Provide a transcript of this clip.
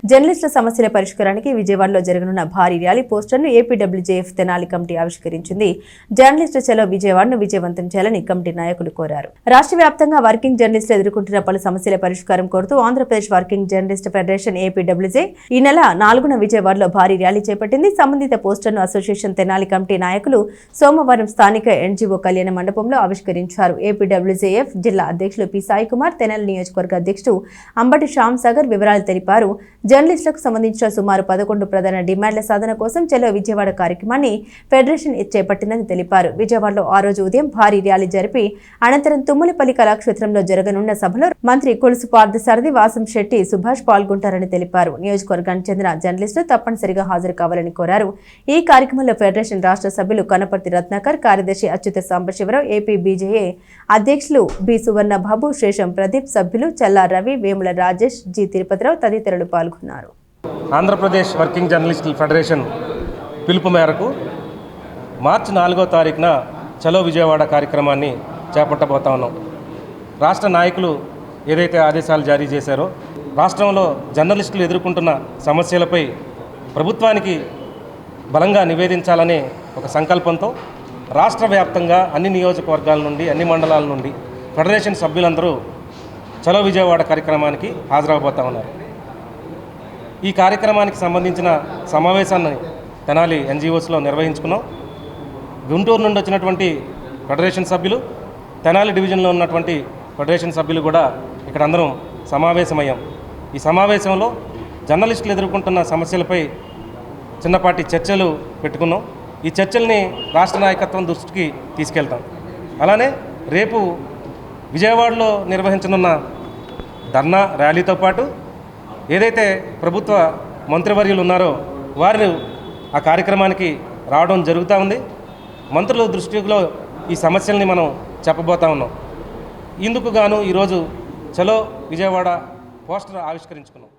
జర్నలిస్టుల సమస్యల పరిష్కారానికి విజయవాడలో జరగనున్న భారీ ర్యాలీ పోస్టర్ను ఏపీడబ్ల్యూజేఎఫ్ తెనాలి కమిటీ ఆవిష్కరించింది. జర్నలిస్టు చలో విజయవాడను విజయవంతం చేయాలని కమిటీ నాయకులు కోరారు. రాష్ట్ర వ్యాప్తంగా వర్కింగ్ జర్నలిస్టులు ఎదుర్కొంటున్న పలు సమస్యల పరిష్కారం కోరుతూ Andhra Pradesh working journalist federation APWJ ఈ నెల 4న విజయవాడలో భారీ ర్యాలీ చేపట్టింది. సంబంధిత పోస్టర్ను అసోసియేషన్ తెనాలి కమిటీ నాయకులు సోమవారం స్థానిక ఎన్జీఓ కళ్యాణ మండపంలో ఆవిష్కరించారు. ఏపీడబ్ల్యూజేఎఫ్ జిల్లా అధ్యక్షులు పి సాయి కుమార్, తెనాలి నియోజకవర్గ అధ్యక్షుడు అంబటి శ్యామ్ సాగర్ వివరాలు తెలిపారు. జర్నలిస్టులకు సంబంధించిన సుమారు 11 ప్రధాన డిమాండ్ల సాధన కోసం చలో విజయవాడ కార్యక్రమాన్ని ఫెడరేషన్ చేపట్టిందని తెలిపారు. విజయవాడలో ఆ రోజు ఉదయం భారీ ర్యాలీ జరిపి అనంతరం తుమ్మలపల్లి కళాక్షేత్రంలో జరగనున్న సభలో మంత్రి కొలుసు పార్థసారథి, వాసం శెట్టి సుభాష్ పాల్గొంటారని తెలిపారు. నియోజకవర్గానికి చెందిన జర్నలిస్టులు తప్పనిసరిగా హాజరు కావాలని కోరారు. ఈ కార్యక్రమంలో ఫెడరేషన్ రాష్ట్ర సభ్యులు కనపర్తి రత్నాకర్, కార్యదర్శి అచ్యుత సాంబశివరావు, ఏపీ బీజేఏ అధ్యక్షులు బి సువర్ణ బాబు, శేషం ప్రదీప్, సభ్యులు చల్లా రవి, వేముల రాజేష్, జి తిరుపతిరావు తదితరులు పాల్గొన్నారు. ఆంధ్రప్రదేశ్ వర్కింగ్ జర్నలిస్టుల ఫెడరేషన్ పిలుపు మేరకు మార్చి 4వ తారీఖున చలో విజయవాడ కార్యక్రమాన్ని చేపట్టబోతా ఉన్నాం. రాష్ట్ర నాయకులు ఏదైతే ఆదేశాలు జారీ చేశారో రాష్ట్రంలో జర్నలిస్టులు ఎదుర్కొంటున్న సమస్యలపై ప్రభుత్వానికి బలంగా నివేదించాలనే ఒక సంకల్పంతో రాష్ట్ర వ్యాప్తంగా అన్ని నియోజకవర్గాల నుండి, అన్ని మండలాల నుండి ఫెడరేషన్ సభ్యులందరూ చలో విజయవాడ కార్యక్రమానికి హాజరవబోతా ఉన్నారు. ఈ కార్యక్రమానికి సంబంధించిన సమావేశాన్ని తెనాలి ఎన్జిఓస్లో నిర్వహించుకున్నాం. గుంటూరు నుండి వచ్చినటువంటి ఫెడరేషన్ సభ్యులు, తెనాలి డివిజన్లో ఉన్నటువంటి ఫెడరేషన్ సభ్యులు కూడా ఇక్కడ అందరం సమావేశమయ్యాం. ఈ సమావేశంలో జర్నలిస్టులు ఎదుర్కొంటున్న సమస్యలపై చిన్నపాటి చర్చలు పెట్టుకున్నాం. ఈ చర్చల్ని రాష్ట్ర నాయకత్వం దృష్టికి తీసుకెళ్తాం. అలానే రేపు విజయవాడలో నిర్వహించనున్న ధర్నా ర్యాలీతో పాటు ఏదైతే ప్రభుత్వ మంత్రివర్యులు ఉన్నారో వారు ఆ కార్యక్రమానికి రావడం జరుగుతూ ఉంది. మంత్రుల దృష్టిలో ఈ సమస్యల్ని మనం చెప్పబోతా ఉన్నాం. ఇందుకు గాను ఈరోజు చలో విజయవాడ పోస్టర్ ఆవిష్కరించుకున్నాం.